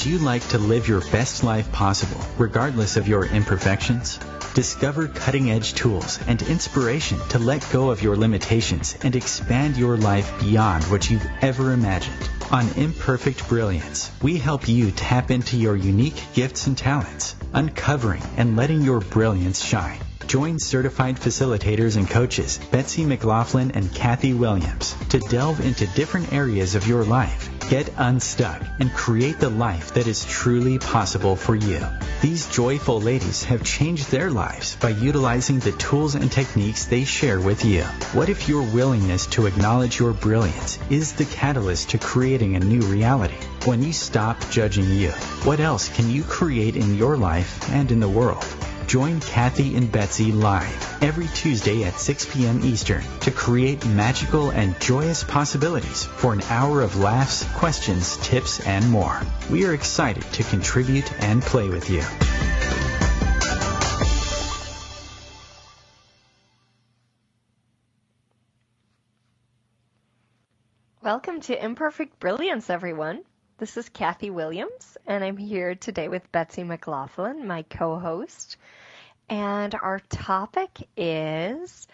you like to live your best life possible, regardless of your imperfections? Discover cutting-edge tools and inspiration to let go of your limitations and expand your life beyond what you've ever imagined. On Imperfect Brilliance, we help you tap into your unique gifts and talents, uncovering and letting your brilliance shine. Join certified facilitators and coaches Betsy McLoughlin and Kathy Williams to delve into different areas of your life, get unstuck, and create the life that is truly possible for you. These joyful ladies have changed their lives by utilizing the tools and techniques they share with you. What if your willingness to acknowledge your brilliance is the catalyst to creating a new reality? When you stop judging you, what else can you create in your life and in the world? Join Kathy and Betsy live every Tuesday at 6 p.m. Eastern to create magical and joyous possibilities for an hour of laughs, questions, tips, and more. We are excited to contribute and play with you. Welcome to Imperfect Brilliance, everyone. This is Kathy Williams, and I'm here today with Betsy McLoughlin, my co-host. And our topic is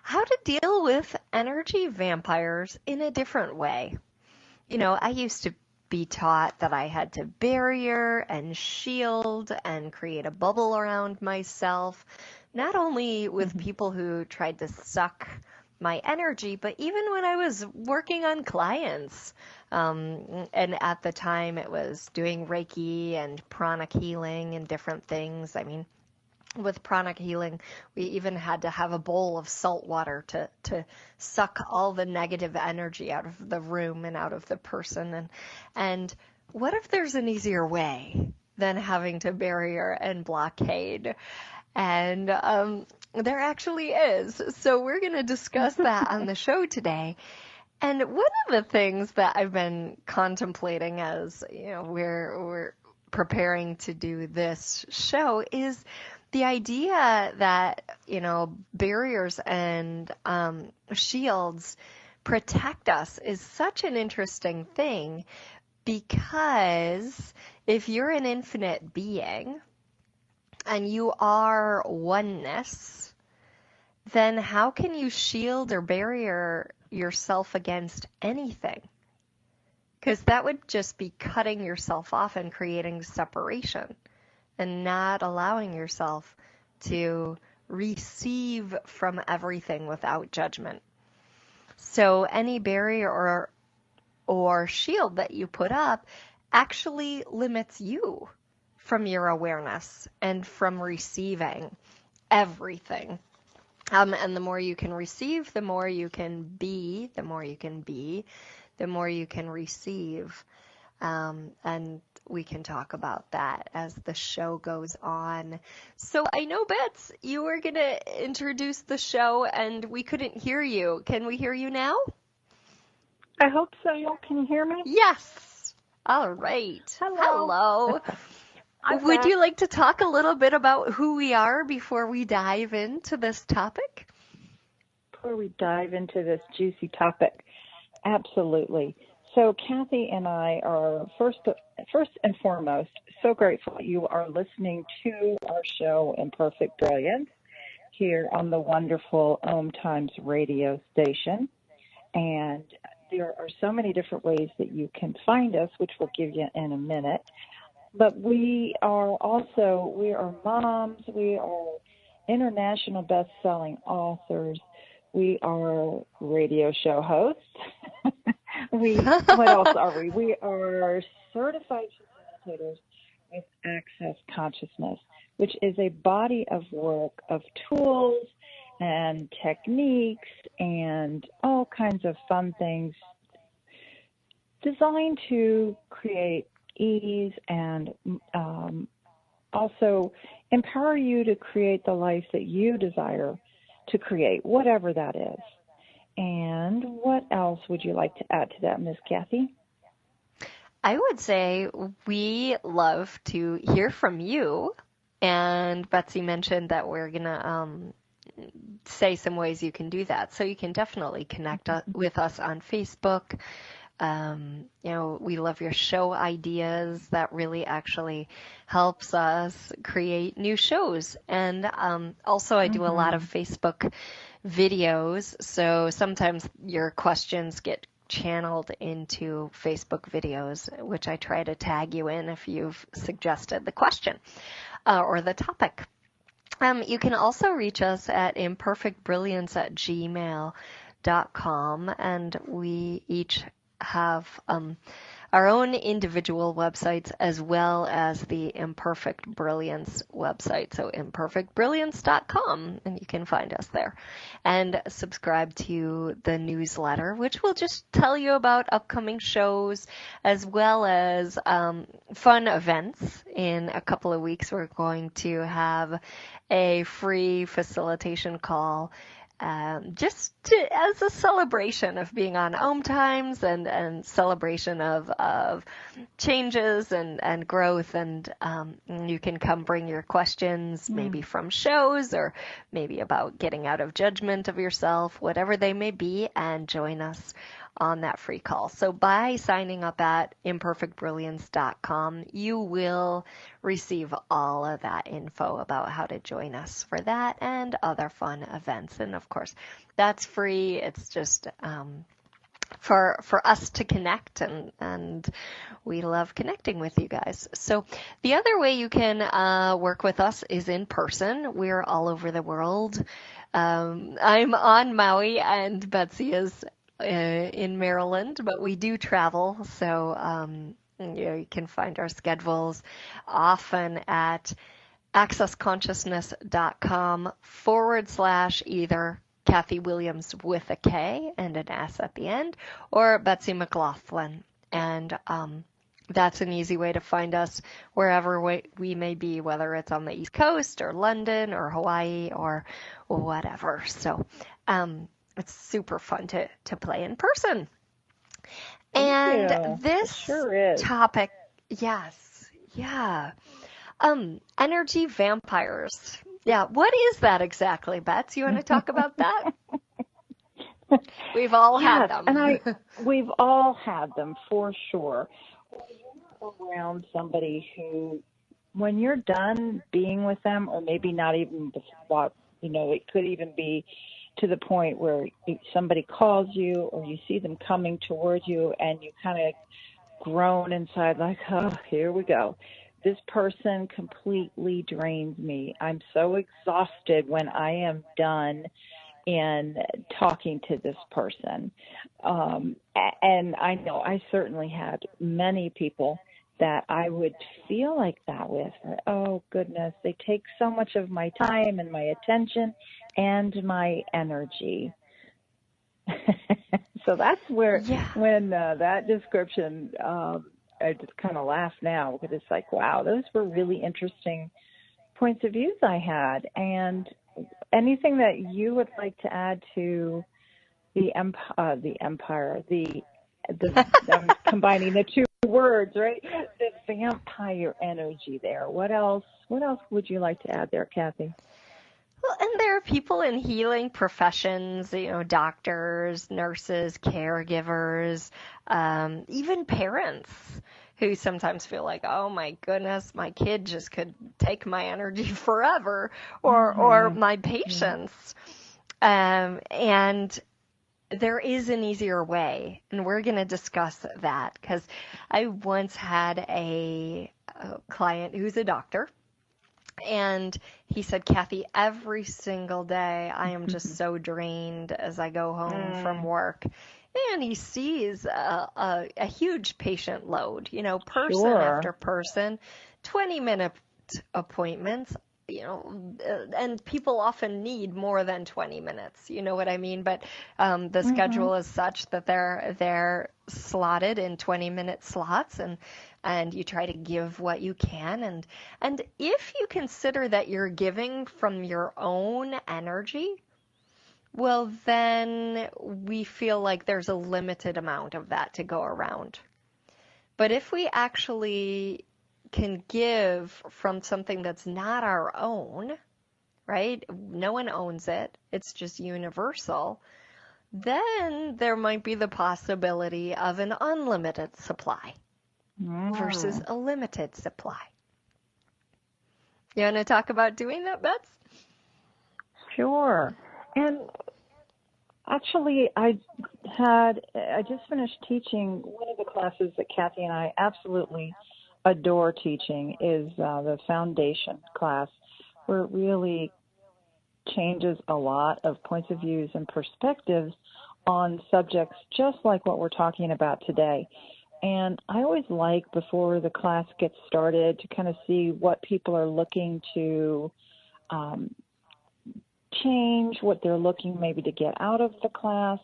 how to deal with energy vampires in a different way. You know, I used to be taught that I had to barrier and shield and create a bubble around myself, not only with people who tried to suck my energy, but even when I was working on clients. And at the time it was doing Reiki and pranic healing and different things. I mean, with pranic healing, we even had to have a bowl of salt water to suck all the negative energy out of the room and out of the person. And what if there's an easier way than having to barrier and blockade? And there actually is. So we're going to discuss that on the show today. And one of the things that I've been contemplating as, you know, we're preparing to do this show is the idea that, you know, barriers and shields protect us is such an interesting thing, because if you're an infinite being and you are oneness, then how can you shield or barrier yourself against anything? Because that would just be cutting yourself off and creating separation and not allowing yourself to receive from everything without judgment. So any barrier or shield that you put up actually limits you from your awareness and from receiving everything. And the more you can receive, the more you can be, the more you can receive. And we can talk about that as the show goes on. So I know, Bets, you were going to introduce the show and we couldn't hear you. Can we hear you now? I hope so. Y'all can hear me? Yes. All right. Hello. Would you like to talk a little bit about who we are before we dive into this topic? Before we dive into this juicy topic, absolutely. So Kathy and I are first and foremost so grateful you are listening to our show Imperfect Brilliance here on the wonderful OMTimes radio station. And there are so many different ways that you can find us, which we'll give you in a minute. But we are moms, we are international best-selling authors, we are radio show hosts. What else are we? We are certified facilitators with Access Consciousness, which is a body of work of tools and techniques and all kinds of fun things designed to create ease and also empower you to create the life that you desire to create, whatever that is. And what else would you like to add to that, Miss Kathy? I would say we love to hear from you. And Betsy mentioned that we're going to say some ways you can do that. So you can definitely connect with us on Facebook. We love your show ideas. That really actually helps us create new shows. And also, I do a lot of Facebook videos. So sometimes your questions get channeled into Facebook videos, which I try to tag you in if you've suggested the question or the topic. You can also reach us at imperfectbrilliance@gmail.com, and we each have our own individual websites as well as the Imperfect Brilliance website. So imperfectbrilliance.com, and you can find us there. And subscribe to the newsletter, which will just tell you about upcoming shows as well as fun events. In a couple of weeks, we're going to have a free facilitation call as a celebration of being on OMTimes and celebration of changes and growth. And you can come bring your questions, maybe from shows or maybe about getting out of judgment of yourself, whatever they may be, and join us on that free call. So by signing up at imperfectbrilliance.com, you will receive all of that info about how to join us for that and other fun events. And of course, that's free. It's just for us to connect, and we love connecting with you guys. So the other way you can work with us is in person. We're all over the world. I'm on Maui and Betsy is in Maryland, but we do travel, so you can find our schedules often at accessconsciousness.com/ either Kathy Williams with a K and an S at the end, or Betsy McLoughlin. And that's an easy way to find us wherever we may be, whether it's on the East Coast or London or Hawaii or whatever. So it's super fun to play in person. And this sure is. topic, yes, yeah. Energy vampires. Yeah, what is that exactly, Bets? You want to talk about that? We've all had them. And we've all had them for sure. Around somebody who, when you're done being with them, or maybe not even the spot, it could even be to the point where somebody calls you or you see them coming towards you and you kind of groan inside like, oh, here we go. This person completely drains me. I'm so exhausted when I am done in talking to this person. And I know I certainly had many people that I would feel like that with. Oh, goodness, they take so much of my time and my attention and my energy. So that's where, when that description, I just kind of laugh now because it's like, wow, those were really interesting points of views I had. And anything that you would like to add to the empire, I'm combining the two words, right? The vampire energy there. What else would you like to add there, Kathy? Well, and there are people in healing professions, doctors, nurses, caregivers, even parents who sometimes feel like, oh my goodness, my kid just could take my energy forever, or my patients. And there is an easier way, and we're going to discuss that because I once had a client who's a doctor. And he said, Kathy, every single day I am just so drained as I go home from work. And he sees a huge patient load, person after person, 20-minute appointments, and people often need more than 20 minutes, you know what I mean? But the schedule is such that they're slotted in 20-minute slots, and you try to give what you can. And if you consider that you're giving from your own energy, well, then we feel like there's a limited amount of that to go around. But if we actually can give from something that's not our own, right? No one owns it. It's just universal. then there might be the possibility of an unlimited supply versus a limited supply. You want to talk about doing that, Bets? Sure. And actually, I just finished teaching one of the classes that Kathy and I absolutely adore teaching is the foundation class, where it really changes a lot of points of views and perspectives on subjects just like what we're talking about today. And I always like, before the class gets started, to kind of see what people are looking to change, what they're looking maybe to get out of the class.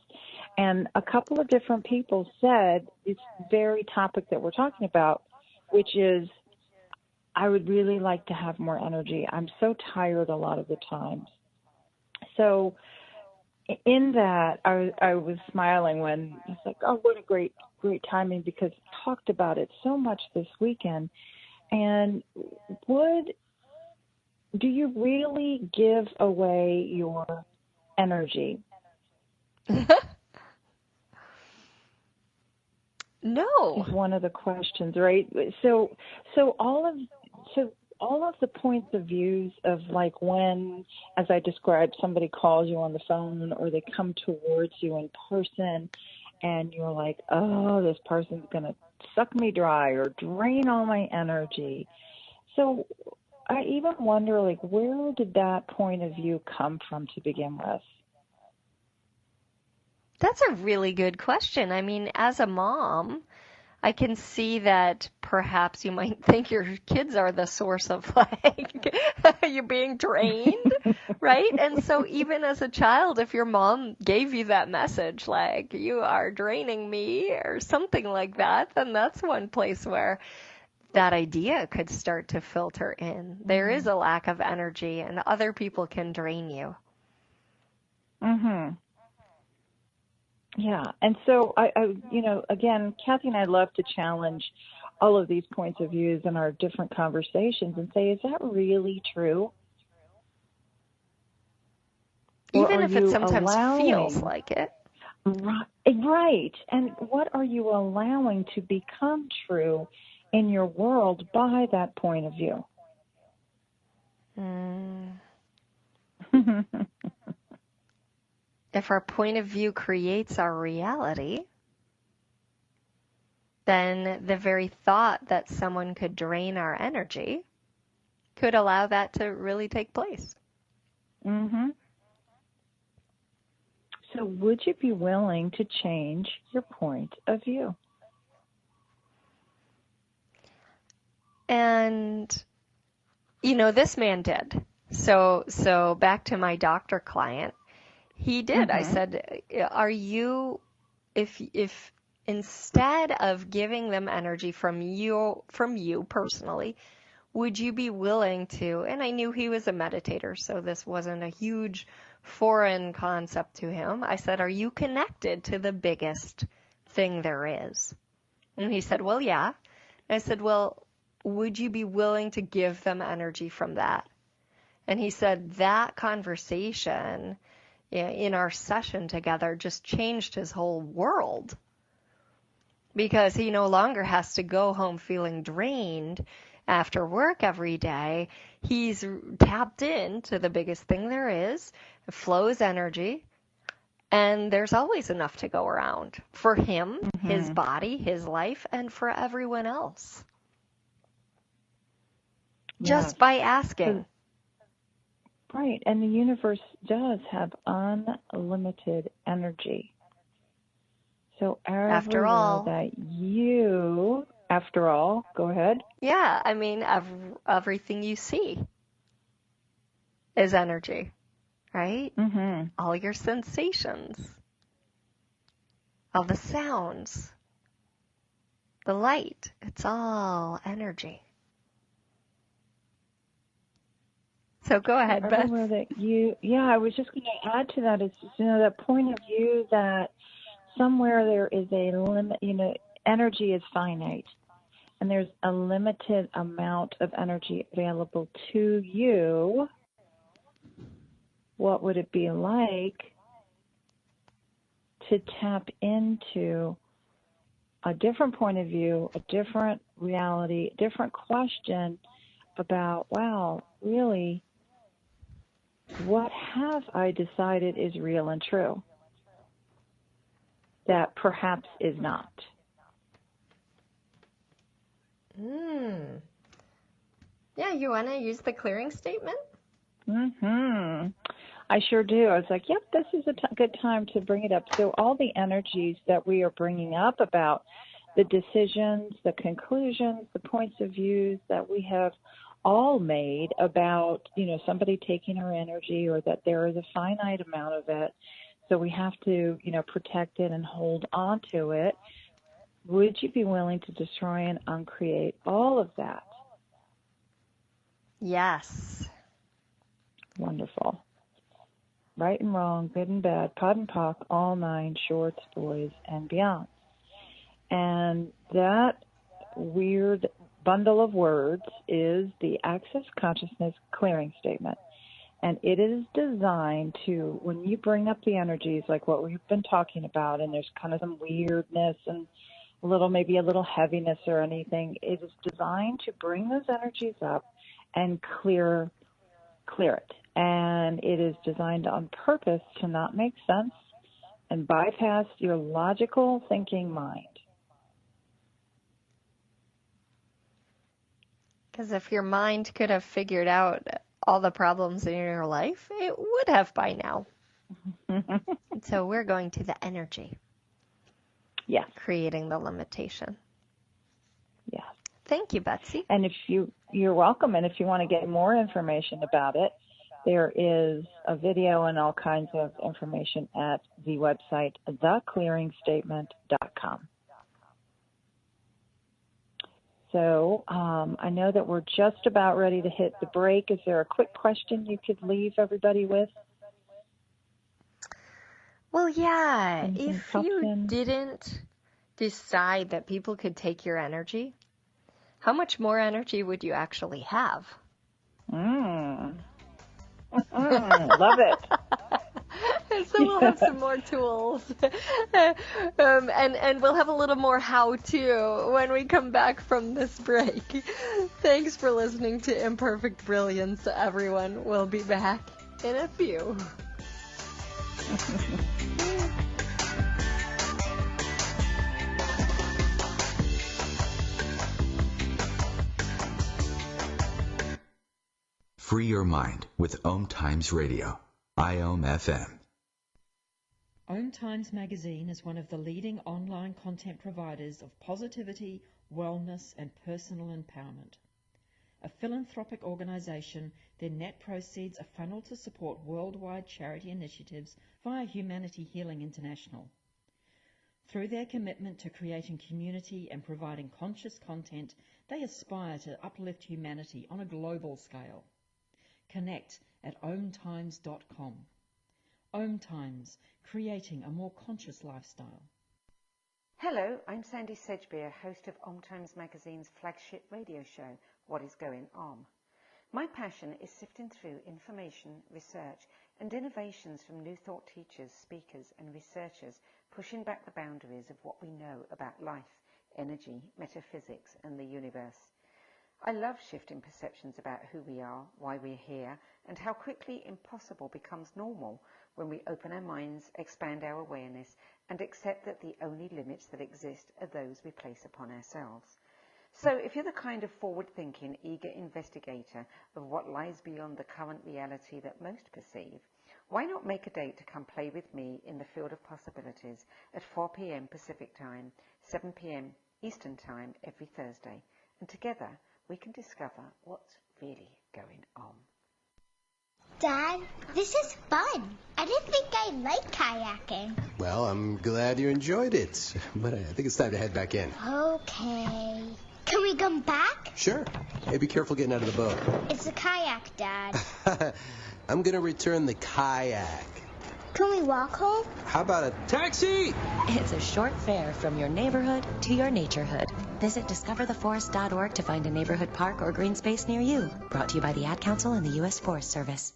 And a couple of different people said this very topic that we're talking about, which is, I would really like to have more energy. I'm so tired a lot of the times. So in that, I was smiling when I was like, oh, what a great timing, because I talked about it so much this weekend. And do you really give away your energy? No. Is one of the questions, right? So all of the points of views of, like, when, as I described, somebody calls you on the phone or they come towards you in person and you're like, oh, this person's going to suck me dry or drain all my energy. So I even wonder, like, where did that point of view come from to begin with? That's a really good question. I mean, as a mom, I can see that perhaps you might think your kids are the source of, like, you being drained, right? And so even as a child, if your mom gave you that message, like, you are draining me or something like that, then that's one place where that idea could start to filter in. There is a lack of energy and other people can drain you. Mm-hmm. Yeah. And so I again, Kathy and I love to challenge all of these points of views in our different conversations and say, is that really true? Even if it sometimes feels like it. Right. And what are you allowing to become true in your world by that point of view? If our point of view creates our reality, then the very thought that someone could drain our energy could allow that to really take place. Mm-hmm. So would you be willing to change your point of view? And, this man did. So back to my doctor client, he did. I said, are you, if instead of giving them energy from you personally, would you be willing to, and I knew he was a meditator, so this wasn't a huge foreign concept to him. I said, are you connected to the biggest thing there is? And he said, well, yeah. I said, well, would you be willing to give them energy from that? And he said that conversation in our session together just changed his whole world, because he no longer has to go home feeling drained after work every day. He's tapped into the biggest thing there is, it flows energy, and there's always enough to go around for him, his body, his life, and for everyone else. Just by asking. Right, and the universe does have unlimited energy. So after all, go ahead. Yeah, I mean, everything you see is energy, right? Mm-hmm. All your sensations, all the sounds, the light, it's all energy. So go ahead, Beth. I was just going to add to that is, that point of view that somewhere there is a limit, energy is finite, and there's a limited amount of energy available to you. What would it be like to tap into a different point of view, a different reality, a different question about, wow, really, what have I decided is real and true that perhaps is not? Yeah, you want to use the clearing statement? I sure do. I was like, yep, this is a good time to bring it up. So all the energies that we are bringing up about the decisions, the conclusions, the points of views that we have all made about, somebody taking our energy, or that there is a finite amount of it, so we have to, protect it and hold on to it. Would you be willing to destroy and uncreate all of that? Yes. Wonderful. Right and wrong, good and bad, POD and POC, all nine, shorts, boys, and beyond. And that weird bundle of words is the Access Consciousness Clearing Statement. And it is designed to, when you bring up the energies like what we've been talking about, and there's kind of some weirdness and maybe a little heaviness or anything, it is designed to bring those energies up and clear it. And it is designed on purpose to not make sense and bypass your logical thinking mind. Because if your mind could have figured out all the problems in your life, it would have by now. So we're going to the energy. Yes. Creating the limitation. Yes. Thank you, Betsy. And you're welcome. And if you want to get more information about it, there is a video and all kinds of information at the website, theclearingstatement.com. So I know that we're just about ready to hit the break. Is there a quick question you could leave everybody with? Well, yeah. Anything if you didn't decide that people could take your energy, how much more energy would you actually have? Love it. So we'll have some more tools. And we'll have a little more how-to when we come back from this break. Thanks for listening to Imperfect Brilliance, everyone. We'll be back in a few. Free your mind with OMTimes Radio, IOM FM. OMTimes magazine is one of the leading online content providers of positivity, wellness, and personal empowerment. A philanthropic organization, their net proceeds are funneled to support worldwide charity initiatives via Humanity Healing International. Through their commitment to creating community and providing conscious content, they aspire to uplift humanity on a global scale. Connect at omtimes.com. OMTimes, creating a more conscious lifestyle. Hello, I'm Sandy Sedgbeer, host of OMTimes Magazine's flagship radio show, What is Going On? My passion is sifting through information, research, and innovations from new thought teachers, speakers, and researchers, pushing back the boundaries of what we know about life, energy, metaphysics, and the universe. I love shifting perceptions about who we are, why we're here, and how quickly impossible becomes normal when we open our minds, expand our awareness, and accept that the only limits that exist are those we place upon ourselves. So if you're the kind of forward-thinking, eager investigator of what lies beyond the current reality that most perceive, why not make a date to come play with me in the field of possibilities at 4 p.m. Pacific Time, 7 p.m. Eastern Time every Thursday, and together we can discover what's really going on. Dad, this is fun. I didn't think I liked kayaking. Well, I'm glad you enjoyed it, but I think it's time to head back in. Okay. Can we come back? Sure. Hey, be careful getting out of the boat. It's a kayak, Dad. I'm going to return the kayak. Can we walk home? How about a taxi? It's a short fare from your neighborhood to your naturehood. Visit discovertheforest.org to find a neighborhood park or green space near you. Brought to you by the Ad Council and the U.S. Forest Service.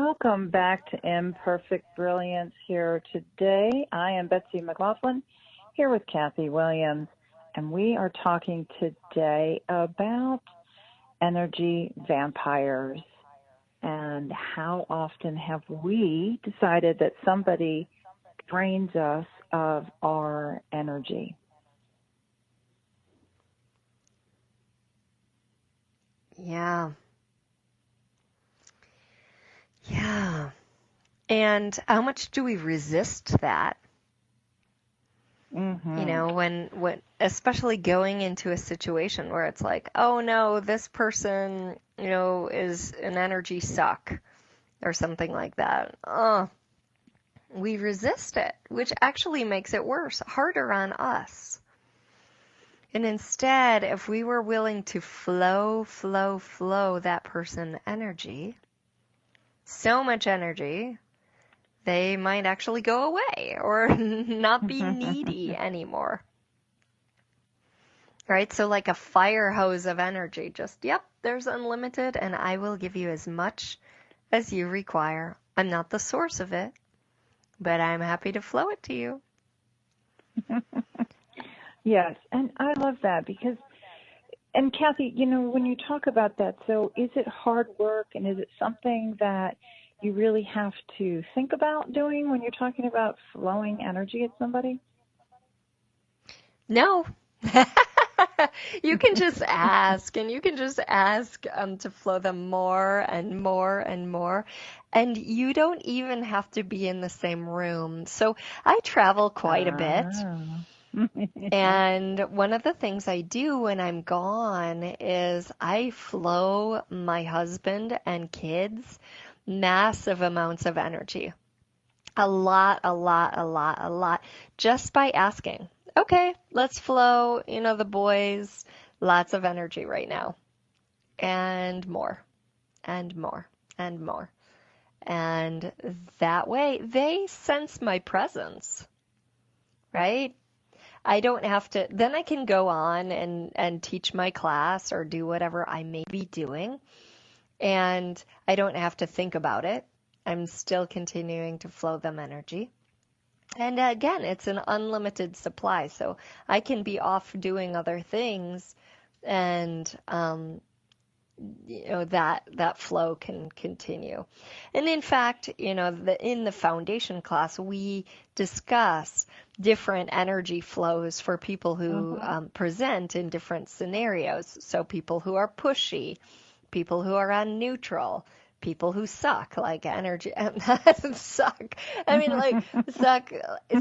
Welcome back to Imperfect Brilliance here today. I am Betsy McLoughlin here with Kathy Williams, and we are talking today about energy vampires and how often have we decided that somebody drains us of our energy. Yeah. Yeah. And how much do we resist that? Mm-hmm. You know, when especially going into a situation where it's like, oh no, this person, you know, is an energy suck or something like that. We resist it, which actually makes it worse, harder on us. And instead, if we were willing to flow that person energy, so much energy, they might actually go away or not be needy anymore. Right? So like a fire hose of energy, just, yep, there's unlimited and I will give you as much as you require. I'm not the source of it, but I'm happy to flow it to you. Yes, and I love that because, and Kathy, you know, when you talk about that, so is it hard work and is it something that you really have to think about doing when you're talking about flowing energy at somebody? No. You can just ask, and you can just ask to flow them more and more and more. And you don't even have to be in the same room. So I travel quite a bit. And one of the things I do when I'm gone is I flow my husband and kids massive amounts of energy. A lot, just by asking. Okay, let's flow, you know, the boys, lots of energy right now. And more, and more, and more. And that way they sense my presence, right? I don't have to, then I can go on and teach my class or do whatever I may be doing. And I don't have to think about it. I'm still continuing to flow them energy. And again, it's an unlimited supply, so I can be off doing other things, and you know that flow can continue. And in fact, you know, in the foundation class, we discuss different energy flows for people who present in different scenarios. So people who are pushy, people who are on neutral, people who suck, like energy, suck. I mean, like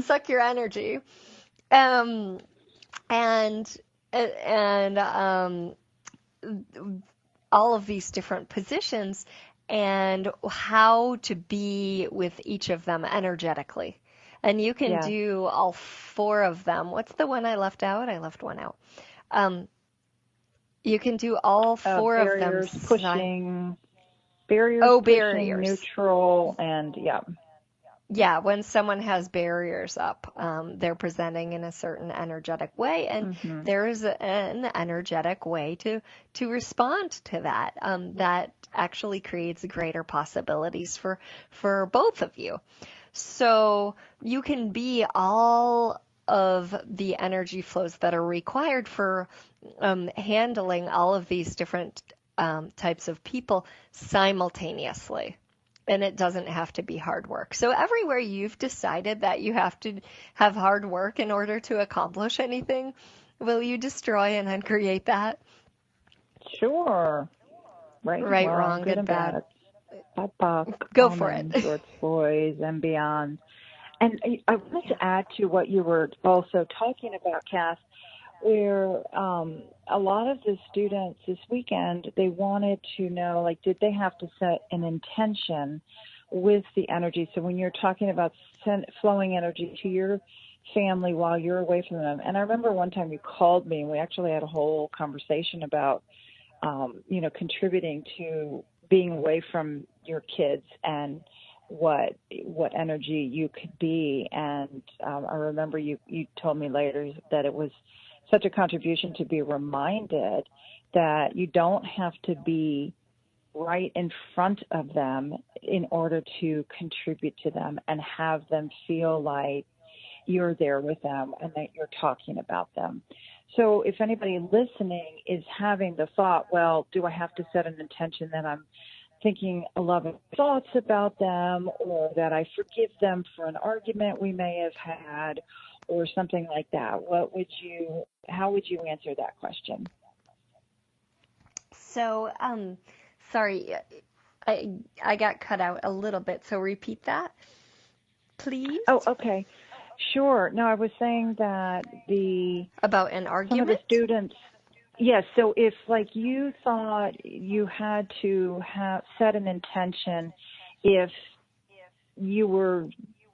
suck your energy, and all of these different positions, and how to be with each of them energetically. And you can do all four of them. What's the one I left out? I left one out. You can do all four of them. Pushing. Barriers. Neutral, and Yeah, when someone has barriers up, they're presenting in a certain energetic way, and there's an energetic way to respond to that. That actually creates greater possibilities for both of you. So you can be all of the energy flows that are required for handling all of these different types of people simultaneously. And it doesn't have to be hard work. So everywhere you've decided that you have to have hard work in order to accomplish anything, will you destroy and uncreate that? Sure. Right, wrong, good and bad. Go for it. Shorts, boys, and beyond. And I wanted to add to what you were also talking about, Cass, where a lot of the students this weekend, they wanted to know, like, did they have to set an intention with the energy? So when you're talking about flowing energy to your family while you're away from them. And I remember one time you called me and we actually had a whole conversation about, you know, contributing to being away from your kids and what energy you could be. And I remember you told me later that it was such a contribution to be reminded that you don't have to be right in front of them in order to contribute to them and have them feel like you're there with them and that you're talking about them. So if anybody listening is having the thought, well, do I have to set an intention that I'm thinking loving thoughts about them, or that I forgive them for an argument we may have had, or something like that, how would you answer that question? So, sorry, I got cut out a little bit, so repeat that, please. Oh, okay. Sure. No, I was saying that about an argument? Some of the students, yes. So if like you thought you had to set an intention if you were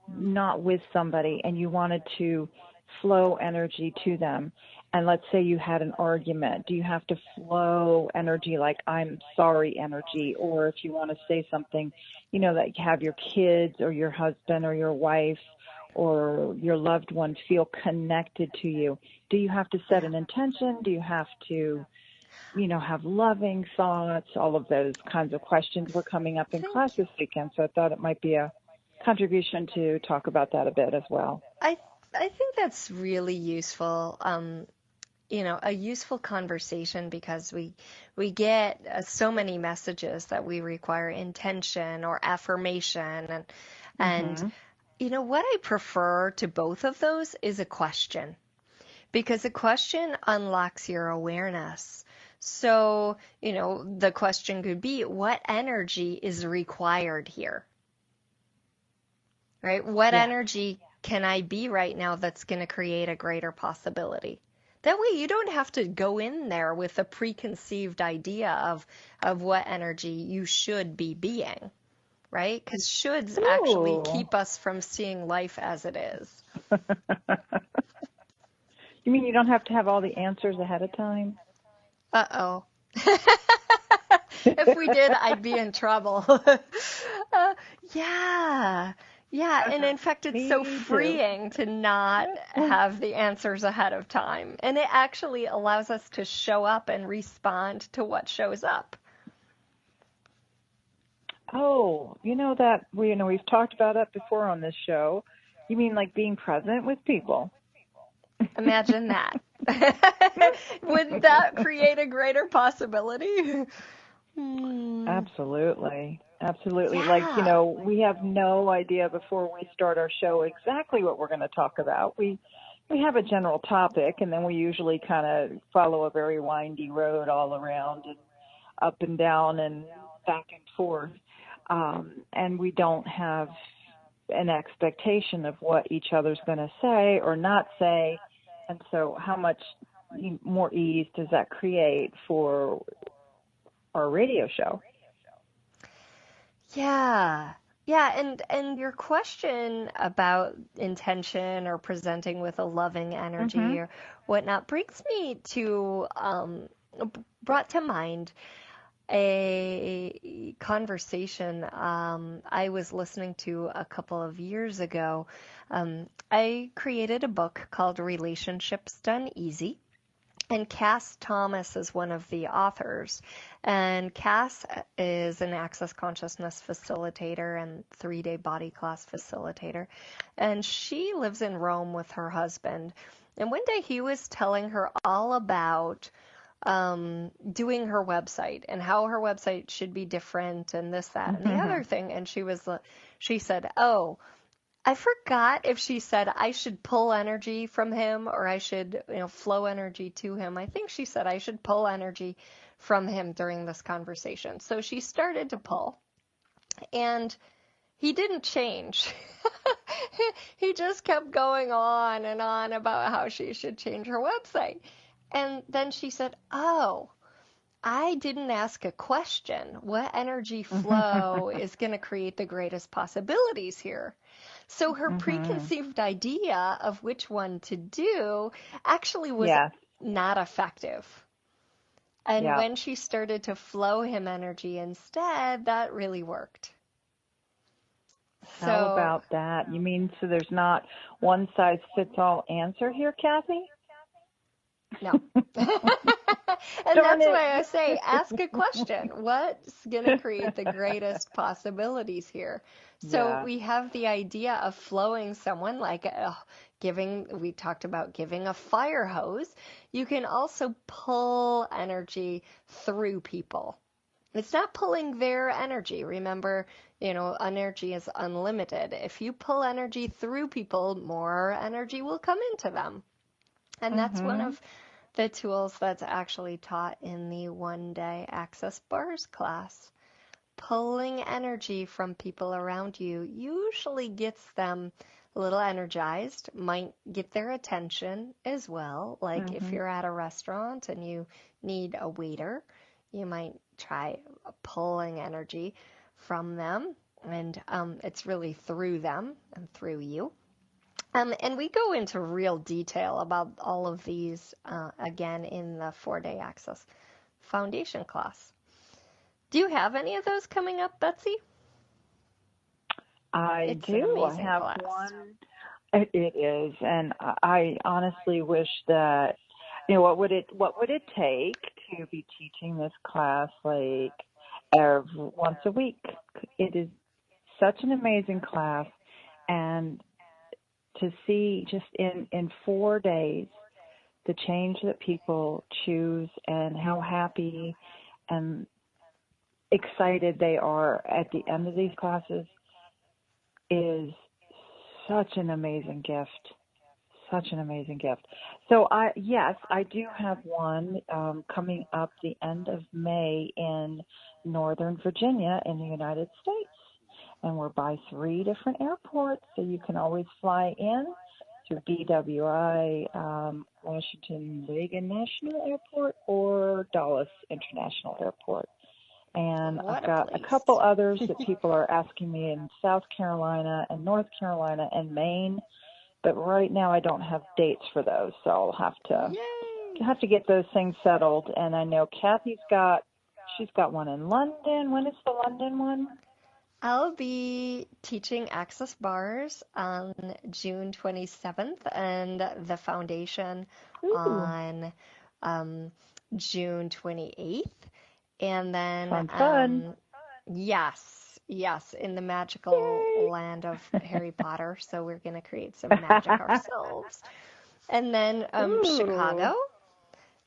not with somebody and you wanted to flow energy to them, and let's say you had an argument, do you have to flow energy like I'm sorry energy? Or if you want to say something, that you have your kids or your husband or your wife or your loved one feel connected to you, do you have to set an intention? Do you have to, have loving thoughts? All of those kinds of questions were coming up in class this weekend, so I thought it might be a contribution to talk about that a bit as well. I think that's really useful. A useful conversation, because we get so many messages that we require intention or affirmation, and what I prefer to both of those is a question, because a question unlocks your awareness. So, the question could be, what energy is required here? Right? What energy can I be right now that's going to create a greater possibility? That way you don't have to go in there with a preconceived idea of what energy you should be being, right? Because shoulds actually keep us from seeing life as it is. You mean you don't have to have all the answers ahead of time? Uh-oh. If we did, I'd be in trouble. Yeah, and in fact, it's so freeing to not have the answers ahead of time. And it actually allows us to show up and respond to what shows up. Oh, we've talked about that before on this show. You mean like being present with people? Imagine that. Wouldn't that create a greater possibility? Absolutely. Yeah. Like, we have no idea before we start our show exactly what we're going to talk about. We have a general topic, and then we usually kind of follow a very windy road all around and up and down and back and forth. And we don't have an expectation of what each other's going to say or not say. And so how much more ease does that create for our radio show? Yeah, and your question about intention or presenting with a loving energy or whatnot brings me to, brought to mind a conversation I was listening to a couple of years ago. I created a book called Relationships Done Easy. And Cass Thomas is one of the authors. And Cass is an Access Consciousness facilitator and 3-day body class facilitator. And she lives in Rome with her husband. And one day he was telling her all about doing her website and how her website should be different and this, that, and the other thing. And she said, oh, I forgot if she said I should pull energy from him or I should, flow energy to him. I think she said I should pull energy from him during this conversation. So she started to pull, and he didn't change. He just kept going on and on about how she should change her website. And then she said, oh, I didn't ask a question. What energy flow is going to create the greatest possibilities here? So her preconceived idea of which one to do actually was not effective. And when she started to flow him energy instead, that really worked. How about that? You mean so there's not one size fits all answer here, Kathy? No. And that's why I say ask a question. What's going to create the greatest possibilities here? So we have the idea of flowing someone like we talked about giving a fire hose. You can also pull energy through people. It's not pulling their energy. Remember, energy is unlimited. If you pull energy through people, more energy will come into them. And that's one of the tools that's actually taught in the one-day Access Bars class. Pulling energy from people around you usually gets them a little energized, might get their attention as well. Like if you're at a restaurant and you need a waiter, you might try pulling energy from them, and it's really through them and through you. And we go into real detail about all of these, again, in the 4-day Access Foundation class. Do you have any of those coming up, Betsy? I do. I have class. one. It is, and I honestly wish that, what would it take to be teaching this class like once a week? It is such an amazing class, and to see just in 4 days the change that people choose and how happy and excited they are at the end of these classes is such an amazing gift. Such an amazing gift. So I do have one coming up the end of May in Northern Virginia in the United States. And we're by 3 different airports, so you can always fly in to BWI, Washington Reagan National Airport, or Dulles International Airport. And I've got a couple others that people are asking me in South Carolina and North Carolina and Maine, but right now I don't have dates for those, so I'll have to get those things settled. And I know she's got one in London. When is the London one? I'll be teaching Access Bars on June 27th and the foundation on June 28th. And then, fun. Yes, in the magical land of Harry Potter. So we're going to create some magic ourselves. And then Chicago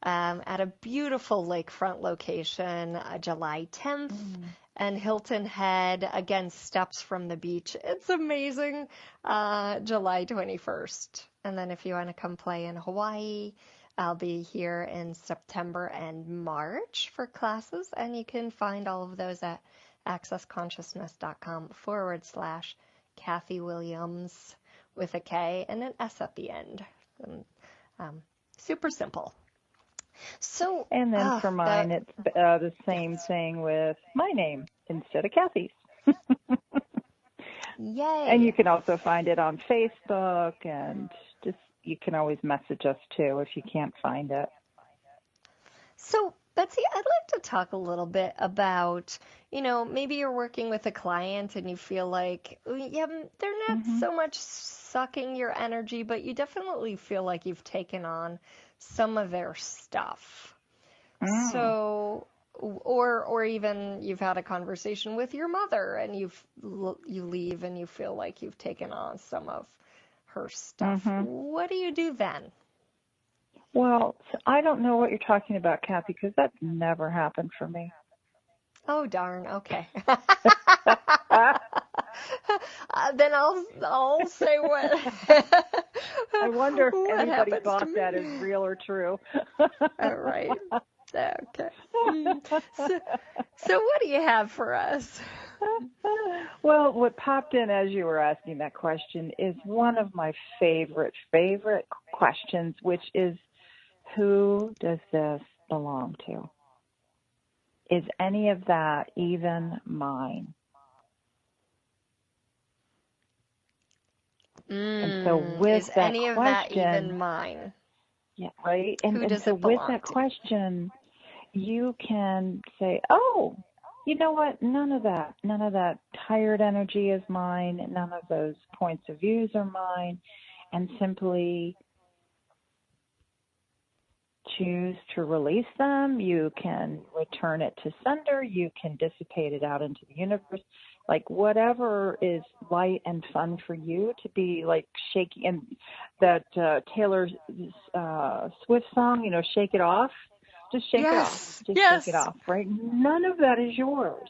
at a beautiful lakefront location, July 10th. And Hilton Head, again, steps from the beach. It's amazing. July 21st. And then if you want to come play in Hawaii, I'll be here in September and March for classes. And you can find all of those at accessconsciousness.com/Kathy Williams with a K and an S at the end. And, super simple. So, and then for mine, it's the same thing with my name instead of Kathy's. Yay! And you can also find it on Facebook, and you can always message us too if you can't find it. So, Betsy, I'd like to talk a little bit about, maybe you're working with a client and you feel like, they're not so much sucking your energy, but you definitely feel like you've taken on some of their stuff. So, or even you've had a conversation with your mother and you leave and you feel like you've taken on some of her stuff. What do you do then? Well, I don't know what you're talking about, Kathy, because that's never happened for me. Oh, darn. Okay. Then I'll say what. I wonder if anybody thought that is real or true. All right. Okay. So what do you have for us? Well, what popped in as you were asking that question is one of my favorite questions, which is, who does this belong to? Is any of that even mine? And so with that any of that even mine? Yeah, right. And Who does so it belong with that to? question, you can say, oh, you know what? None of that tired energy is mine. None of those points of views are mine. And simply choose to release them. You can return it to sender. You can dissipate it out into the universe. Like whatever is light and fun for you to be like shaky. And that Taylor Swift song, Shake It Off. Just shake it off. Just shake it off, right? None of that is yours.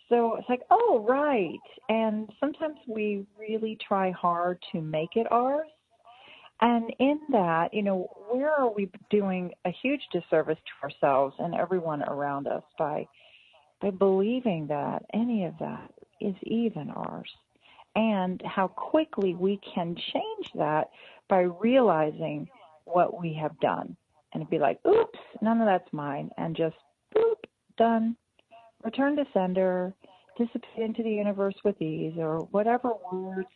So it's like, oh, right. And sometimes we really try hard to make it ours. And in that, where are we doing a huge disservice to ourselves and everyone around us by believing that any of that is even ours, and how quickly we can change that by realizing what we have done and be like, oops, none of that's mine, and just boop, done, return to sender, dissipate into the universe with ease, or whatever words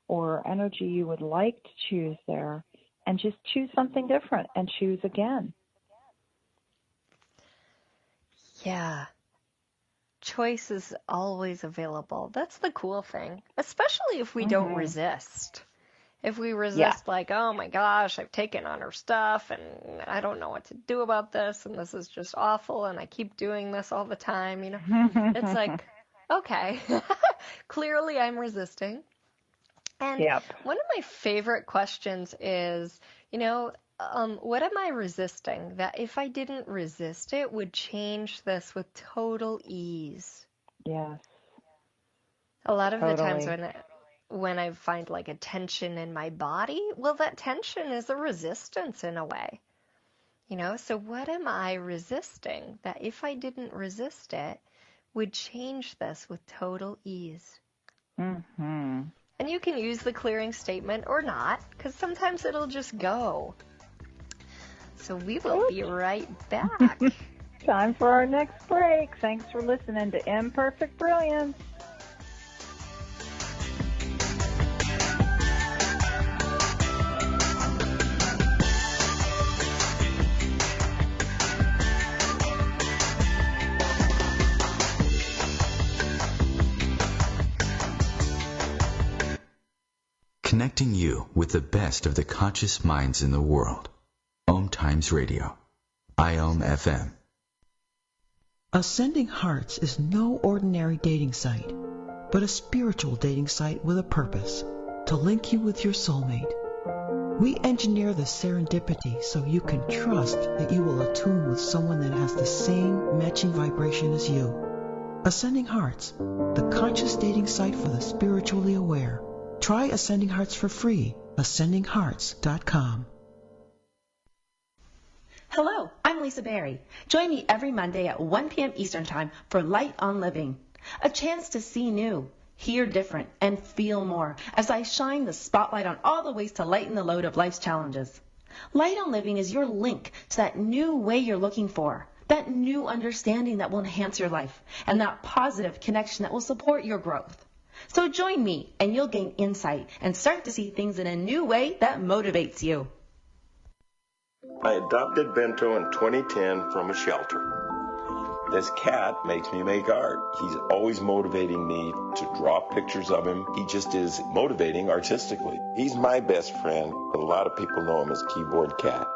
or energy you would like to choose there, and just choose something different and choose again. Yeah. Choice is always available. That's the cool thing, especially if we don't resist. If we resist, like, oh my gosh, I've taken on her stuff and I don't know what to do about this and this is just awful and I keep doing this all the time, It's like, okay, clearly I'm resisting. And one of my favorite questions is, what am I resisting that if I didn't resist it would change this with total ease? Yes. A lot of the times when I find like a tension in my body, well, that tension is a resistance in a way. So what am I resisting that if I didn't resist it would change this with total ease? Mm-hmm. And you can use the clearing statement or not, because sometimes it'll just go. So we will be right back. Time for our next break. Thanks for listening to Imperfect Brilliance. Connecting you with the best of the conscious minds in the world. OMTimes Radio. IOM-FM. Ascending Hearts is no ordinary dating site, but a spiritual dating site with a purpose, to link you with your soulmate. We engineer the serendipity so you can trust that you will attune with someone that has the same matching vibration as you. Ascending Hearts, the conscious dating site for the spiritually aware. Try Ascending Hearts for free. AscendingHearts.com. Hello, I'm Lisa Berry. Join me every Monday at 1 p.m. Eastern Time for Light on Living. A chance to see new, hear different, and feel more as I shine the spotlight on all the ways to lighten the load of life's challenges. Light on Living is your link to that new way you're looking for, that new understanding that will enhance your life, and that positive connection that will support your growth. So join me and you'll gain insight and start to see things in a new way that motivates you. I adopted Bento in 2010 from a shelter. This cat makes me make art. He's always motivating me to draw pictures of him. He just is motivating artistically. He's my best friend. A lot of people know him as Keyboard Cat.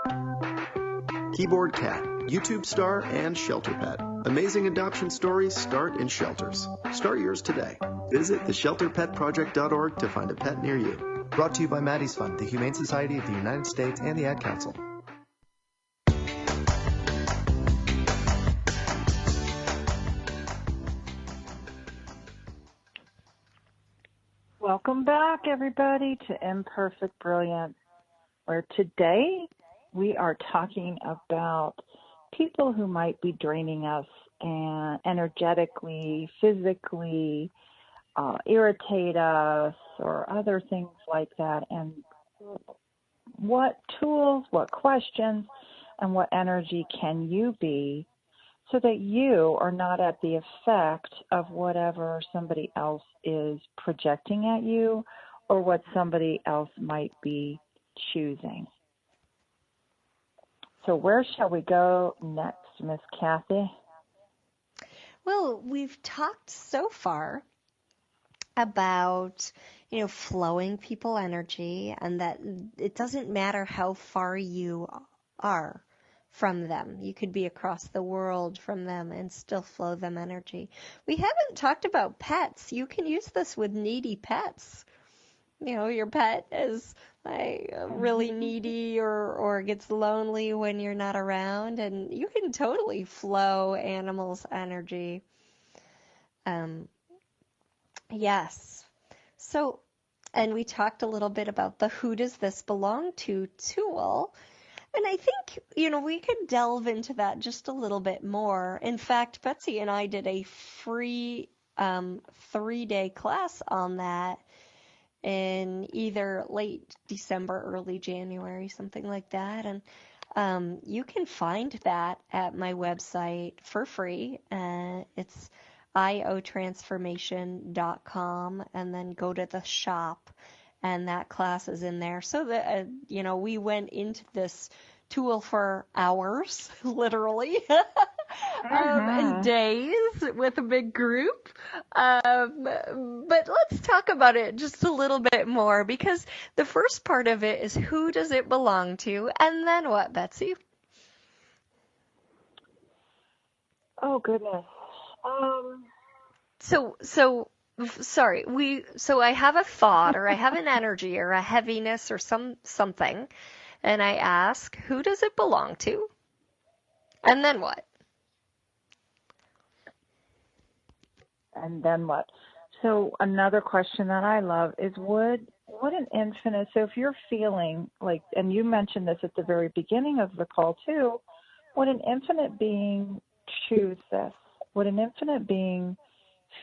Keyboard Cat, YouTube star and shelter pet. Amazing adoption stories start in shelters. Start yours today. Visit theshelterpetproject.org to find a pet near you. Brought to you by Maddie's Fund, the Humane Society of the United States, and the Ad Council. Welcome back, everybody, to Imperfect Brilliance, where today we are talking about people who might be draining us and energetically, physically, irritate us, or other things like that, and what tools, what questions, and what energy can you be so that you are not at the effect of whatever somebody else is projecting at you or what somebody else might be choosing. So where shall we go next, Miss Kathy? Well, we've talked so far about, flowing people energy, and that it doesn't matter how far you are from them. You could be across the world from them and still flow them energy. We haven't talked about pets. You can use this with needy pets. Your pet is like really needy or gets lonely when you're not around, and you can totally flow animals' energy. Yes. So, and we talked a little bit about the Who Does This Belong To tool. And I think, we could delve into that just a little bit more. In fact, Betsy and I did a free 3-day class on that in either late December, early January, something like that. And you can find that at my website for free. It's iotransformation.com, and then go to the shop, and that class is in there. So that, we went into this tool for hours, literally, and days with a big group. But let's talk about it just a little bit more, because the first part of it is, who does it belong to? And then what, Betsy? Oh, goodness. So I have a thought, or I have an energy, or a heaviness, or something, and I ask, who does it belong to? And then what? And then what? So another question that I love is, would an infinite, so if you're feeling like, and you mentioned this at the very beginning of the call too, would an infinite being choose this? Would an infinite being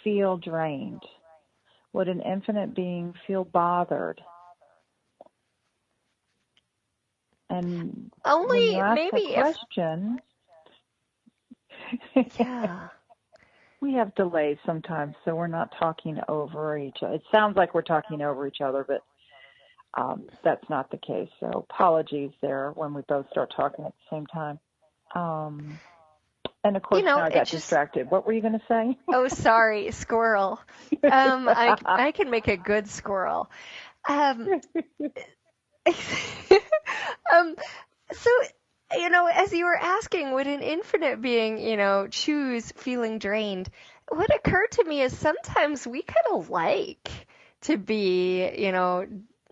feel drained? Would an infinite being feel bothered? And only when you ask maybe the question, yeah. We have delays sometimes, so we're not talking over each other. It sounds like we're talking over each other, but that's not the case. So apologies there when we both start talking at the same time. And of course, now I got distracted. What were you going to say? Oh, sorry, squirrel. I can make a good squirrel. So, as you were asking, would an infinite being, choose feeling drained? What occurred to me is sometimes we kind of like to be,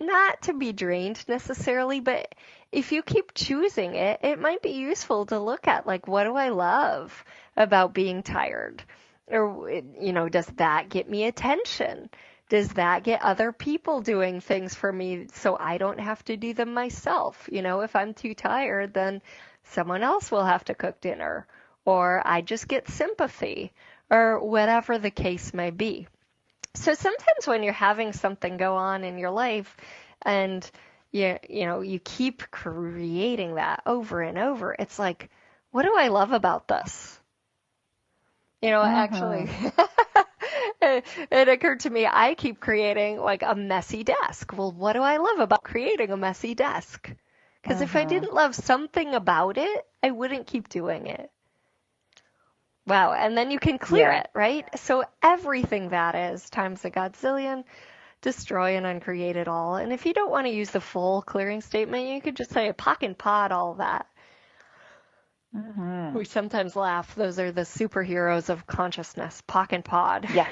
not to be drained necessarily, but if you keep choosing it, it might be useful to look at, like, what do I love about being tired? Or, does that get me attention? Does that get other people doing things for me so I don't have to do them myself? If I'm too tired, then someone else will have to cook dinner, or I just get sympathy, or whatever the case may be. So sometimes when you're having something go on in your life and you keep creating that over and over, it's like, what do I love about this? Actually, it occurred to me, I keep creating like a messy desk. Well, what do I love about creating a messy desk? Because if I didn't love something about it, I wouldn't keep doing it. Wow, and then you can clear it, right? So everything that is times a godzillion, destroy and uncreate it all. And if you don't want to use the full clearing statement, you could just say pock and pod all that. We sometimes laugh. Those are the superheroes of consciousness. Pock and pod. Yes.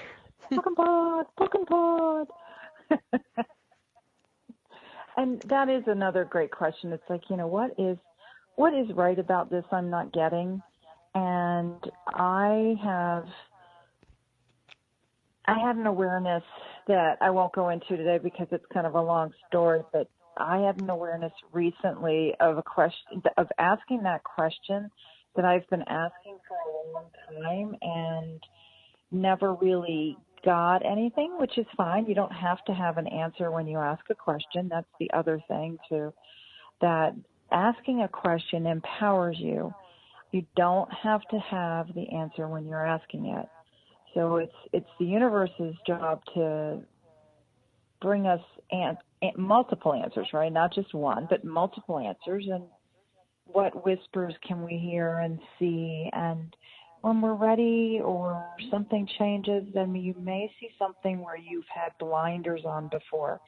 Pock and pod. Pock and pod. And that is another great question. It's like, what is right about this I'm not getting? And I had an awareness that I won't go into today because it's kind of a long story, but I had an awareness recently of asking that question that I've been asking for a long time and never really got anything, which is fine. You don't have to have an answer when you ask a question. That's the other thing too, that asking a question empowers you. You don't have to have the answer when you're asking it. So it's the universe's job to bring us multiple answers, right? Not just one, but multiple answers. And what whispers can we hear and see? And when we're ready or something changes, then you may see something where you've had blinders on before.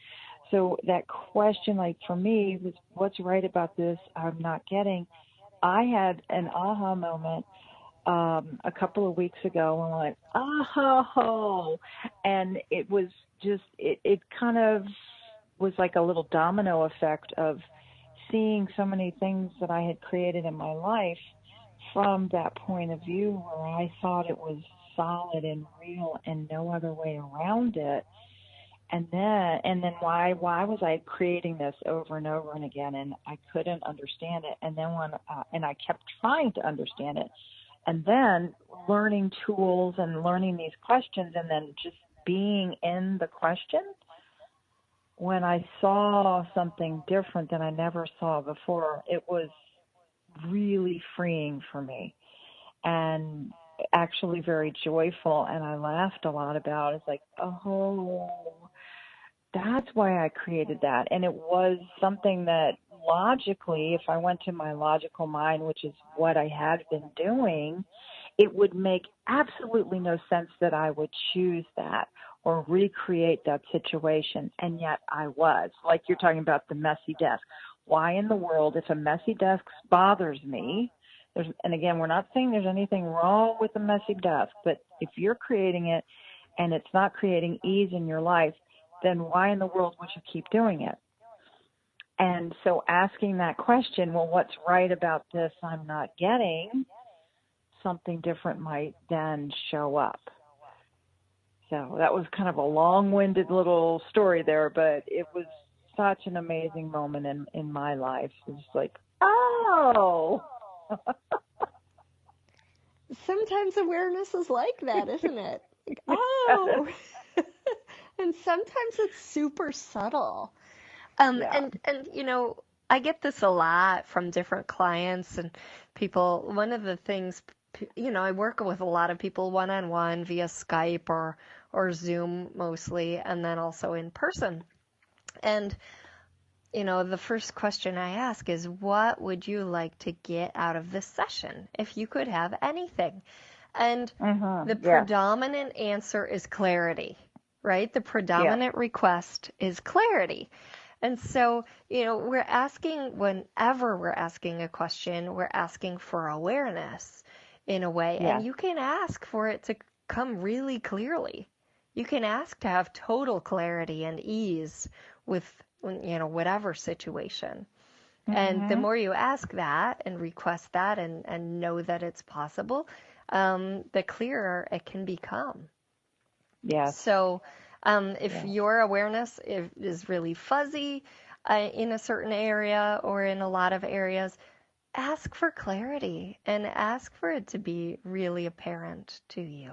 So that question, like for me, was what's right about this I'm not getting? I had an aha moment a couple of weeks ago, and I'm like, oh, and it was just, it kind of was like a little domino effect of seeing so many things that I had created in my life from that point of view where I thought it was solid and real and no other way around it. And then why was I creating this over and over and again, and I couldn't understand it. And then and I kept trying to understand it, and then learning tools and learning these questions, and then just being in the question. When I saw something different than I never saw before, it was really freeing for me, and actually very joyful. And I laughed a lot about it. It's like, oh, that's why I created that. And it was something that logically, if I went to my logical mind, which is what I had been doing, it would make absolutely no sense that I would choose that or recreate that situation. And yet I was. Like you're talking about the messy desk. Why in the world, if a messy desk bothers me, and again, we're not saying there's anything wrong with a messy desk, but if you're creating it and it's not creating ease in your life, then why in the world would you keep doing it? And so asking that question, well, what's right about this I'm not getting, something different might then show up. So that was kind of a long-winded little story there, but it was such an amazing moment in my life. It was like, oh! Sometimes awareness is like that, isn't it? Like, oh! And sometimes it's super subtle. And you know, I get this a lot from different clients and people. One of the things, you know, I work with a lot of people one-on-one via Skype or Zoom mostly, and then also in person. And, you know, the first question I ask is, what would you like to get out of this session if you could have anything? And the predominant answer is clarity. Right? The predominant request is clarity. And so, you know, we're asking, whenever we're asking a question, we're asking for awareness in a way. And you can ask for it to come really clearly. You can ask to have total clarity and ease with, you know, whatever situation. And the more you ask that and request that and know that it's possible, the clearer it can become. Yes. So if your awareness is really fuzzy in a certain area or in a lot of areas, ask for clarity and ask for it to be really apparent to you.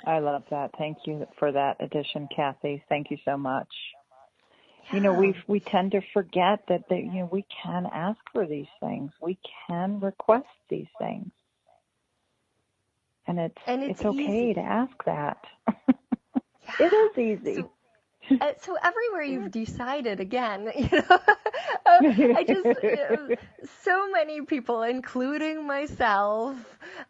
I love that. Thank you for that addition, Kathy. Thank you so much. You know, we tend to forget that you know, we can ask for these things. We can request these things. And it's okay to ask that. It is easy. So everywhere you've decided, again, you know, I just, so many people, including myself,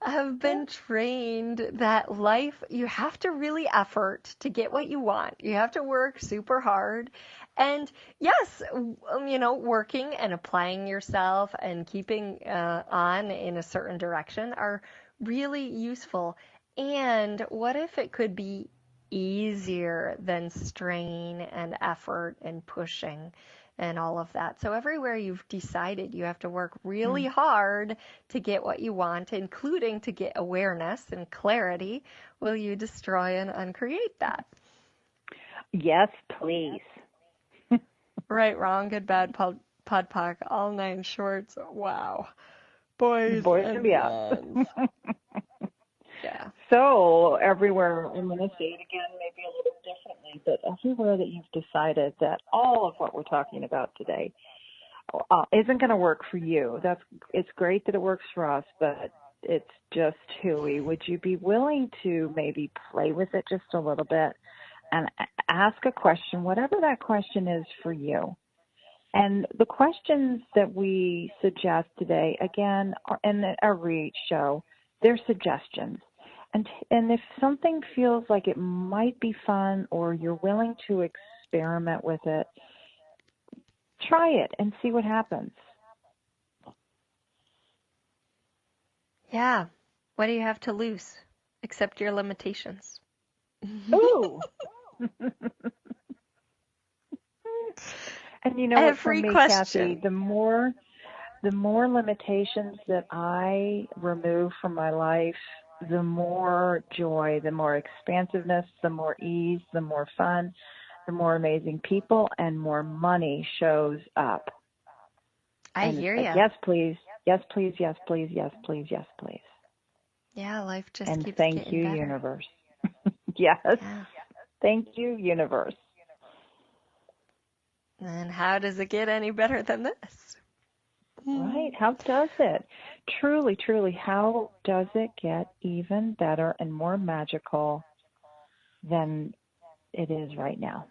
have been trained that life, you have to really effort to get what you want. You have to work super hard. And yes, you know, working and applying yourself and keeping on in a certain direction are really useful. And what if it could be easier than strain and effort and pushing and all of that? So everywhere you've decided you have to work really hard to get what you want, including to get awareness and clarity, will you destroy and uncreate that? Yes, please. Right, wrong, good, bad, pod, poc, all 9 shorts. Wow. Boys and beyond. Yeah. So everywhere, I'm going to say it again, maybe a little differently, but everywhere that you've decided that all of what we're talking about today isn't going to work for you, it's great that it works for us, but it's just hooey. Would you be willing to maybe play with it just a little bit and ask a question, whatever that question is for you? And the questions that we suggest today, again, in every show, they're suggestions. And if something feels like it might be fun or you're willing to experiment with it, try it and see what happens. Yeah. What do you have to lose except your limitations? Ooh. And you know what, for Every me, Kathy, question. the more limitations that I remove from my life, the more joy, the more expansiveness, the more ease, the more fun, the more amazing people, and more money shows up. I And it's hear like, ya. yes, please, yes, please, yes, please, yes, please, yes, please. Yeah, life just And keeps thank getting you, better. universe. Yes. Yeah. Thank you, universe. And how does it get any better than this? Right? How does it? Truly, truly, how does it get even better and more magical than it is right now?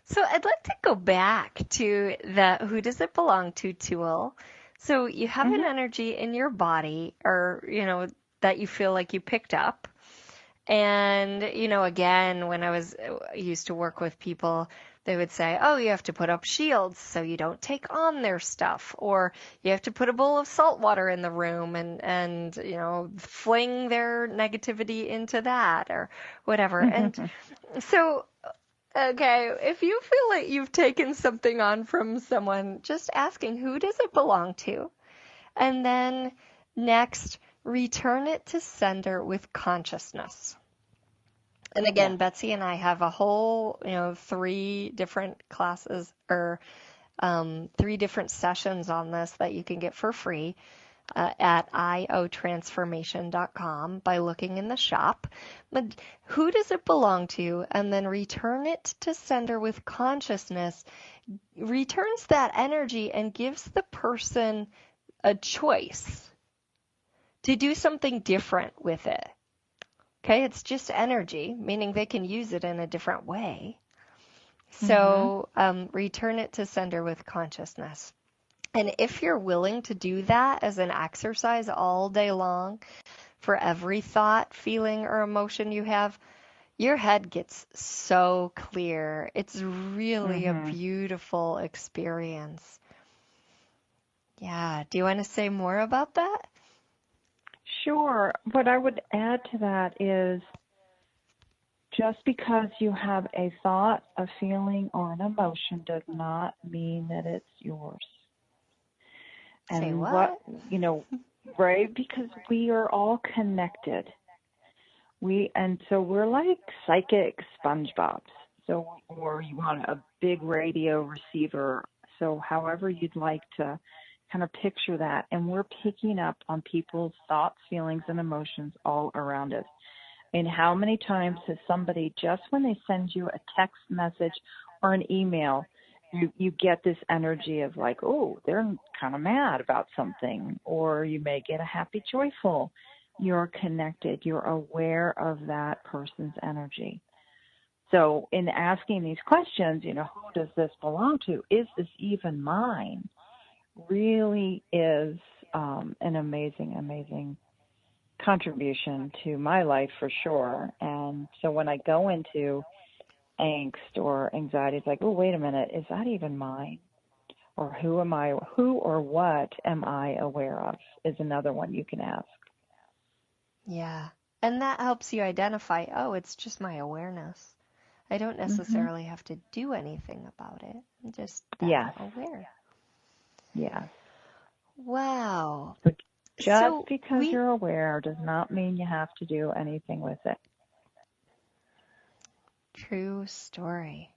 So I'd like to go back to the who does it belong to tool. So you have an energy in your body or, that you feel like you picked up. And, again, when I used to work with people, they would say, oh, you have to put up shields so you don't take on their stuff, or you have to put a bowl of salt water in the room and fling their negativity into that or whatever. And so, okay, if you feel like you've taken something on from someone, just asking, who does it belong to? And then next, return it to sender with consciousness. And again, Betsy and I have a whole, 3 different classes or 3 different sessions on this that you can get for free at iotransformation.com by looking in the shop. But who does it belong to? And then return it to sender with consciousness, returns that energy and gives the person a choice to do something different with it. Okay, it's just energy, meaning they can use it in a different way. So return it to sender with consciousness. And if you're willing to do that as an exercise all day long for every thought, feeling, or emotion you have, your head gets so clear. It's really a beautiful experience. Yeah. Do you want to say more about that? Sure. What I would add to that is just because you have a thought, a feeling, or an emotion does not mean that it's yours. And say what? Right? Because we are all connected. So we're like psychic SpongeBobs. Or you want a big radio receiver. So however you'd like to kind of picture that. And we're picking up on people's thoughts, feelings, and emotions all around us. And how many times has somebody, just when they send you a text message or an email, you get this energy of like, oh, they're kind of mad about something, or you may get a happy, joyful. You're connected. You're aware of that person's energy. So in asking these questions, who does this belong to? Is this even mine? Really is an amazing, amazing contribution to my life for sure. And so when I go into angst or anxiety, it's like, oh, wait a minute, is that even mine? Or who or what am I aware of is another one you can ask. Yeah. And that helps you identify, oh, it's just my awareness. I don't necessarily have to do anything about it. I'm just aware. Yes. Wow. But just because you're aware does not mean you have to do anything with it. True story.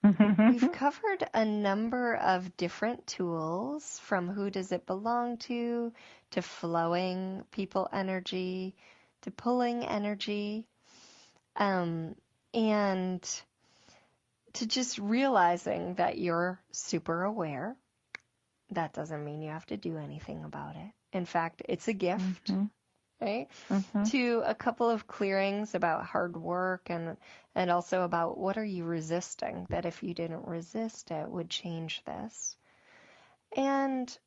We've covered a number of different tools, from who does it belong to flowing people energy, to pulling energy, and to just realizing that you're super aware. That doesn't mean you have to do anything about it. In fact, it's a gift, right? To a couple of clearings about hard work and also about what are you resisting, that if you didn't resist it would change this. And,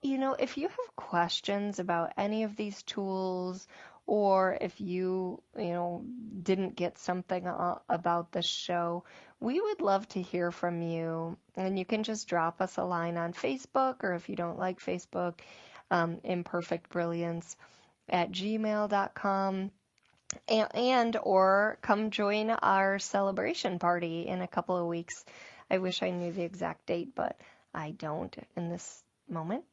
if you have questions about any of these tools, or if you, didn't get something about the show, we would love to hear from you. And you can just drop us a line on Facebook, or if you don't like Facebook, imperfectbrilliance@gmail.com. And or come join our celebration party in a couple of weeks. I wish I knew the exact date, but I don't in this moment.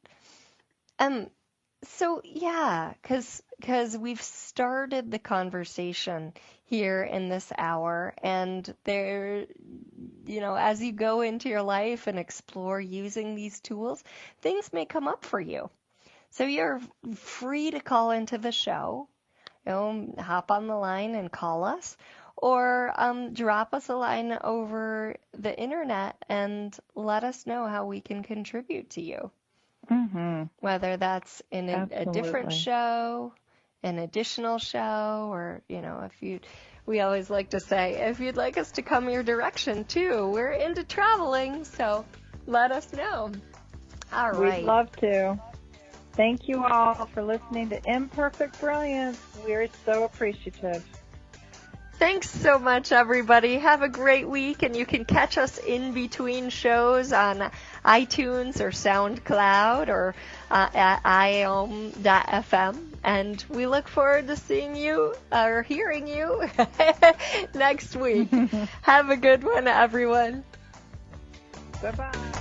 So yeah, because we've started the conversation here in this hour, and there, as you go into your life and explore using these tools, things may come up for you. So you're free to call into the show. Hop on the line and call us, or drop us a line over the internet and let us know how we can contribute to you. Mm-hmm. Whether that's in a different show, an additional show, or, we always like to say, if you'd like us to come your direction too, we're into traveling, so let us know. All right. We'd love to. Thank you all for listening to Imperfect Brilliance. We're so appreciative. Thanks so much, everybody. Have a great week, and you can catch us in between shows on iTunes or SoundCloud or at iom.fm. And we look forward to seeing you or hearing you next week. Have a good one, everyone. Bye-bye.